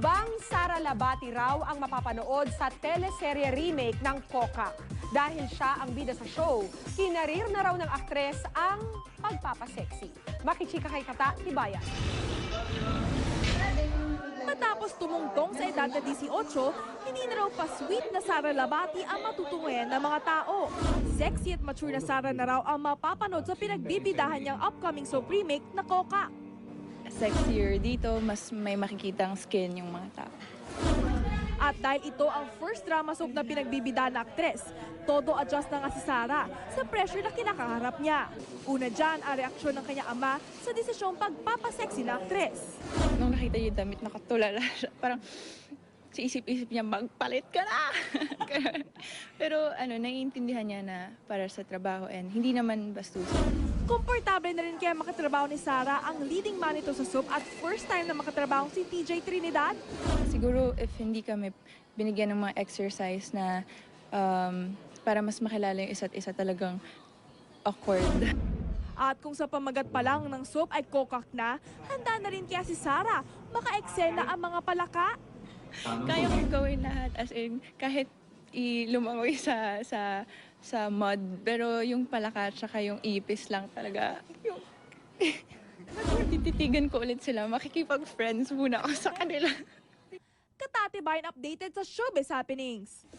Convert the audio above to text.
Bang Sara Labati raw ang mapapanood sa teleserye remake ng Kokak. Dahil siya ang bida sa show, kinarir na raw ng aktres ang pagpapaseksi. Makichika kay Kata Tibayan. Matapos tumungtong sa edad na 18, hindi na raw pa-sweet na Sara Labati ang matutungayan ng mga tao. Sexy at mature na Sara na raw ang mapapanood sa pinagbibidahan niyang upcoming soap remake na Kokak. Sexier dito, mas may makikitang skin yung mga tao. At dahil ito ang first drama soap na pinagbibida na aktres, todo adjust na nga si Sara sa pressure na kinakaharap niya. Una dyan ang reaksyon ng kanyang ama sa desisyong pagpapaseksi na aktres. Nung nakita yung damit, nakatulala siya. Parang sa isip-isip niya, magpalit ka na! Pero naiintindihan niya na para sa trabaho and hindi naman bastusin. Komportable na rin kaya makatrabaho ni Sara ang leading man nito sa soap at first time na makatrabaho si TJ Trinidad. Siguro if hindi kami binigyan ng mga exercise na para mas makilala yung isa't isa, talagang awkward. At kung sa pamagat pa lang ng soap ay Kokak na, handa na rin kaya si Sara maka-eksena ang mga palaka. Kaya kong gawin lahat, as in kahit lumangoy sa mud, pero yung palaka at yung ipis lang talaga yung tititigan ko ulit sila, makikipag-friends muna ako sa kanila. Katatibayan updated sa Showbiz Happenings.